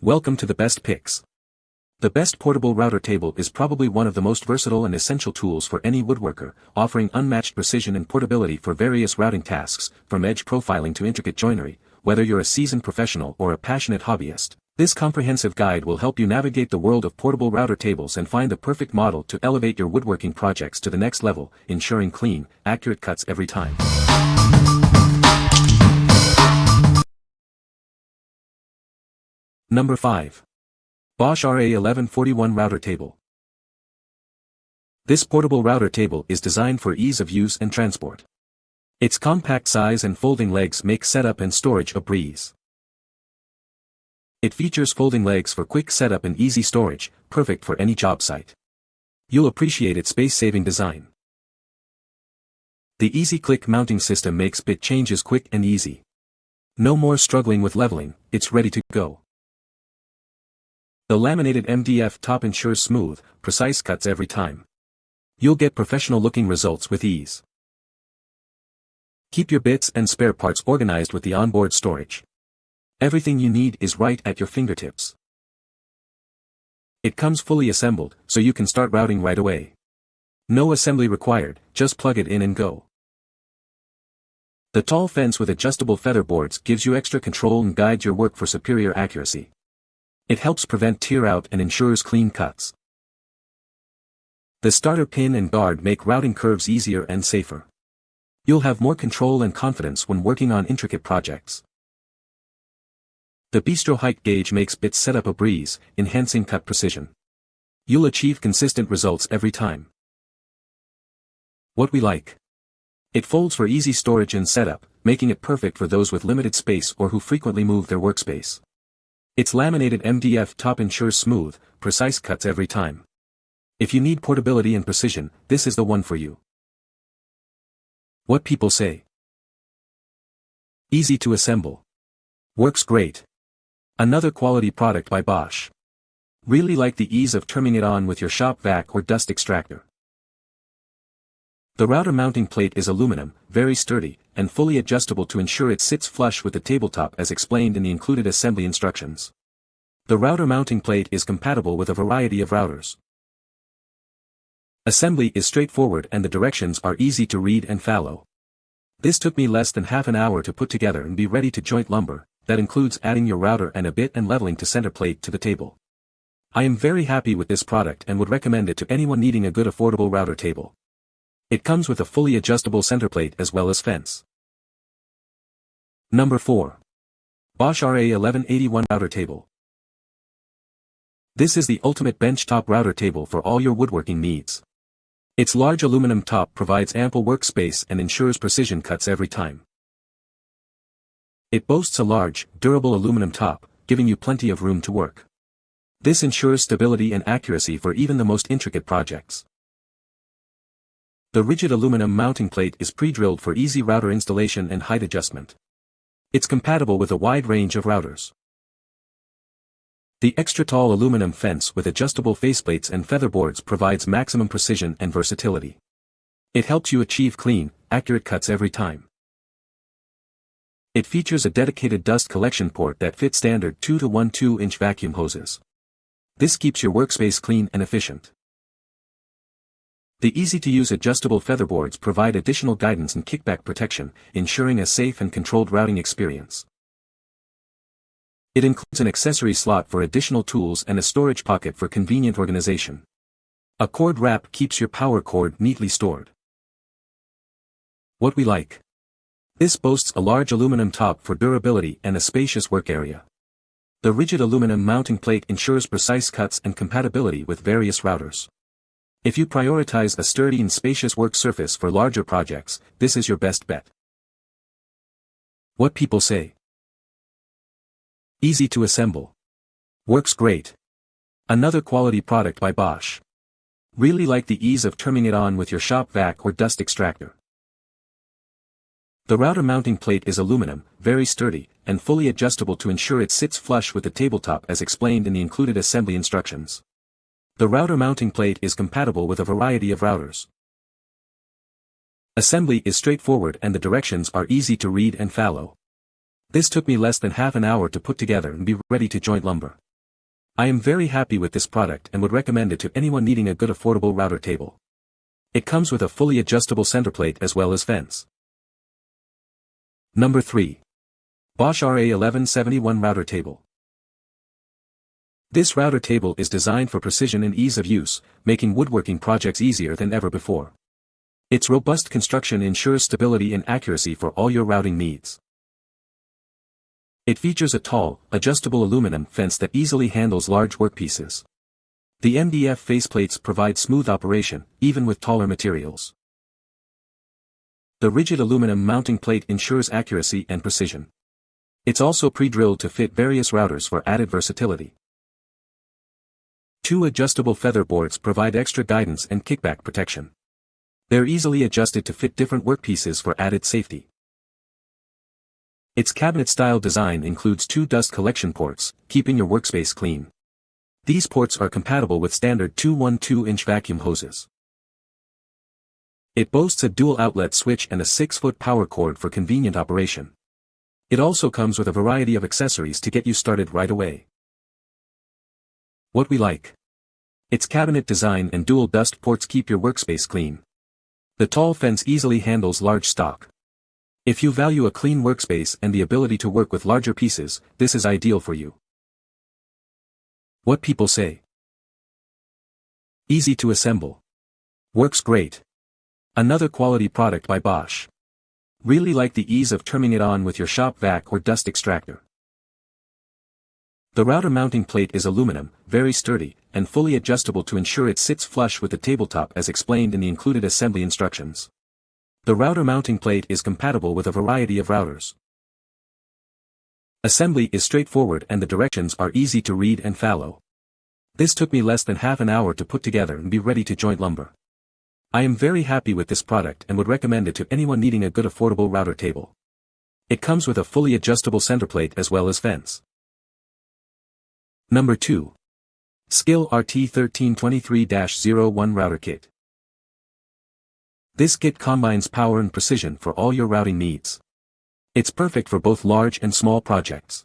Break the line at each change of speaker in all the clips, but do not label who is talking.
Welcome to the Best Picks. The Best Portable Router Table is probably one of the most versatile and essential tools for any woodworker, offering unmatched precision and portability for various routing tasks, from edge profiling to intricate joinery. Whether you're a seasoned professional or a passionate hobbyist, this comprehensive guide will help you navigate the world of portable router tables and find the perfect model to elevate your woodworking projects to the next level, ensuring clean, accurate cuts every time. Number 5. BOSCH RA1141 Router Table. This portable router table is designed for ease of use and transport. Its compact size and folding legs make setup and storage a breeze. It features folding legs for quick setup and easy storage, perfect for any job site. You'll appreciate its space-saving design. The easy click mounting system makes bit changes quick and easy. No more struggling with leveling, it's ready to go. The laminated MDF top ensures smooth, precise cuts every time. You'll get professional-looking results with ease. Keep your bits and spare parts organized with the onboard storage. Everything you need is right at your fingertips. It comes fully assembled, so you can start routing right away. No assembly required, just plug it in and go. The tall fence with adjustable feather boards gives you extra control and guides your work for superior accuracy. It helps prevent tear out and ensures clean cuts. The starter pin and guard make routing curves easier and safer. You'll have more control and confidence when working on intricate projects. The bistro height gauge makes bit setup a breeze, enhancing cut precision. You'll achieve consistent results every time. What we like. It folds for easy storage and setup, making it perfect for those with limited space or who frequently move their workspace. Its laminated MDF top ensures smooth, precise cuts every time. If you need portability and precision, this is the one for you. What people say. Easy to assemble. Works great. Another quality product by BOSCH. Really like the ease of turning it on with your shop vac or dust extractor. The router mounting plate is aluminum, very sturdy, and fully adjustable to ensure it sits flush with the tabletop as explained in the included assembly instructions. The router mounting plate is compatible with a variety of routers. Assembly is straightforward and the directions are easy to read and follow. This took me less than half an hour to put together and be ready to joint lumber. That includes adding your router and a bit and leveling to center plate to the table. I am very happy with this product and would recommend it to anyone needing a good affordable router table. It comes with a fully adjustable center plate as well as fence. Number 4. BOSCH RA1181 Router Table. This is the ultimate benchtop router table for all your woodworking needs. Its large aluminum top provides ample workspace and ensures precision cuts every time. It boasts a large, durable aluminum top, giving you plenty of room to work. This ensures stability and accuracy for even the most intricate projects. The rigid aluminum mounting plate is pre-drilled for easy router installation and height adjustment. It's compatible with a wide range of routers. The extra-tall aluminum fence with adjustable faceplates and featherboards provides maximum precision and versatility. It helps you achieve clean, accurate cuts every time. It features a dedicated dust collection port that fits standard 2 to 1 2-inch vacuum hoses. This keeps your workspace clean and efficient. The easy-to-use adjustable featherboards provide additional guidance and kickback protection, ensuring a safe and controlled routing experience. It includes an accessory slot for additional tools and a storage pocket for convenient organization. A cord wrap keeps your power cord neatly stored. What we like. This boasts a large aluminum top for durability and a spacious work area. The rigid aluminum mounting plate ensures precise cuts and compatibility with various routers. If you prioritize a sturdy and spacious work surface for larger projects, this is your best bet. What people say. Easy to assemble. Works great. Another quality product by BOSCH. Really like the ease of turning it on with your shop vac or dust extractor. The router mounting plate is aluminum, very sturdy, and fully adjustable to ensure it sits flush with the tabletop as explained in the included assembly instructions. The router mounting plate is compatible with a variety of routers. Assembly is straightforward and the directions are easy to read and follow. This took me less than half an hour to put together and be ready to joint lumber. I am very happy with this product and would recommend it to anyone needing a good affordable router table. It comes with a fully adjustable center plate as well as fence. Number 3. BOSCH RA1171 Router Table. This router table is designed for precision and ease of use, making woodworking projects easier than ever before. Its robust construction ensures stability and accuracy for all your routing needs. It features a tall, adjustable aluminum fence that easily handles large workpieces. The MDF faceplates provide smooth operation, even with taller materials. The rigid aluminum mounting plate ensures accuracy and precision. It's also pre-drilled to fit various routers for added versatility. 2 adjustable feather boards provide extra guidance and kickback protection. They're easily adjusted to fit different workpieces for added safety. Its cabinet-style design includes 2 dust collection ports, keeping your workspace clean. These ports are compatible with standard 212-inch vacuum hoses. It boasts a dual outlet switch and a 6-foot power cord for convenient operation. It also comes with a variety of accessories to get you started right away. What we like. Its cabinet design and dual dust ports keep your workspace clean. The tall fence easily handles large stock. If you value a clean workspace and the ability to work with larger pieces, this is ideal for you. What people say. Easy to assemble. Works great. Another quality product by BOSCH. Really like the ease of turning it on with your shop vac or dust extractor. The router mounting plate is aluminum, very sturdy, and fully adjustable to ensure it sits flush with the tabletop as explained in the included assembly instructions. The router mounting plate is compatible with a variety of routers. Assembly is straightforward and the directions are easy to read and follow. This took me less than half an hour to put together and be ready to joint lumber. I am very happy with this product and would recommend it to anyone needing a good affordable router table. It comes with a fully adjustable center plate as well as fence. Number 2. SKIL RT1323-01 Router Kit. This kit combines power and precision for all your routing needs. It's perfect for both large and small projects.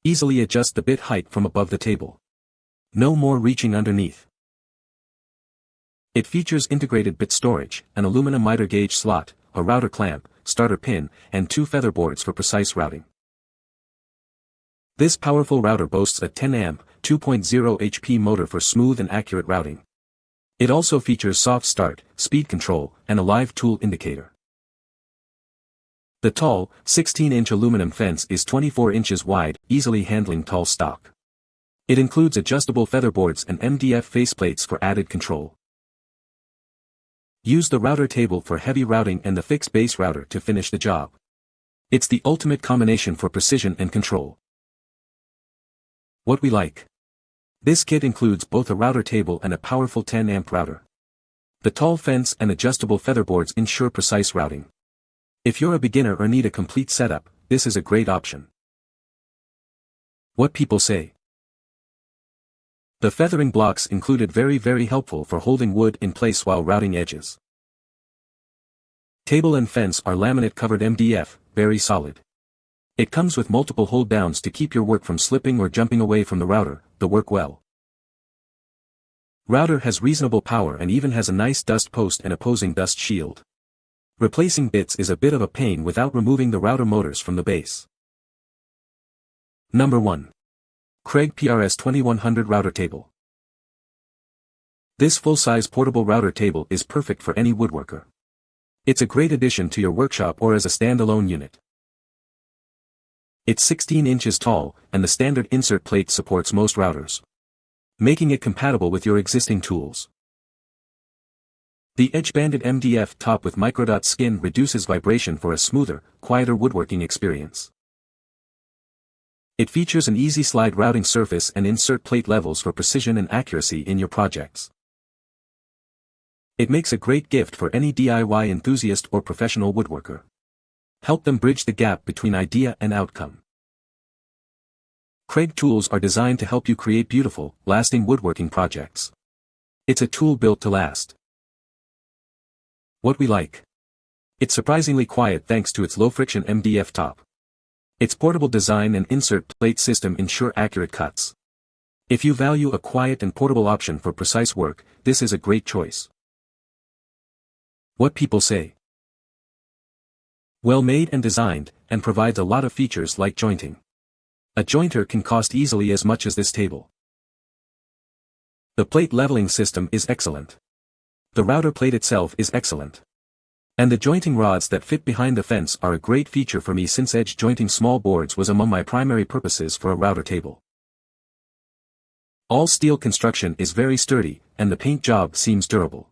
Easily adjust the bit height from above the table. No more reaching underneath. It features integrated bit storage, an aluminum miter gauge slot, a router clamp, starter pin, and 2 feather boards for precise routing. This powerful router boasts a 10 amp, 2.0 HP motor for smooth and accurate routing. It also features soft start, speed control, and a live tool indicator. The tall, 16-inch aluminum fence is 24 inches wide, easily handling tall stock. It includes adjustable feather boards and MDF faceplates for added control. Use the router table for heavy routing and the fixed base router to finish the job. It's the ultimate combination for precision and control. What we like. This kit includes both a router table and a powerful 10 amp router. The tall fence and adjustable feather boards ensure precise routing. If you're a beginner or need a complete setup, this is a great option. What people say. The feathering blocks included very helpful for holding wood in place while routing edges. Table and fence are laminate covered MDF, very solid. It comes with multiple hold downs to keep your work from slipping or jumping away from the router, they work well. Router has reasonable power and even has a nice dust post and opposing dust shield. Replacing bits is a bit of a pain without removing the router motors from the base. Number 1. Kreg PRS 2100 Router Table. This full-size portable router table is perfect for any woodworker. It's a great addition to your workshop or as a standalone unit. It's 16 inches tall, and the standard insert plate supports most routers, making it compatible with your existing tools. The edge-banded MDF top with microdot skin reduces vibration for a smoother, quieter woodworking experience. It features an easy slide routing surface and insert plate levels for precision and accuracy in your projects. It makes a great gift for any DIY enthusiast or professional woodworker. Help them bridge the gap between idea and outcome. Kreg tools are designed to help you create beautiful, lasting woodworking projects. It's a tool built to last. What we like. It's surprisingly quiet thanks to its low-friction MDF top. Its portable design and insert plate system ensure accurate cuts. If you value a quiet and portable option for precise work, this is a great choice. What people say. Well made and designed, and provides a lot of features like jointing. A jointer can cost easily as much as this table. The plate leveling system is excellent. The router plate itself is excellent. And the jointing rods that fit behind the fence are a great feature for me since edge jointing small boards was among my primary purposes for a router table. All steel construction is very sturdy, and the paint job seems durable.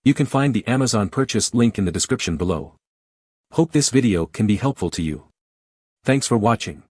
You can find the Amazon purchase link in the description below. Hope this video can be helpful to you. Thanks for watching.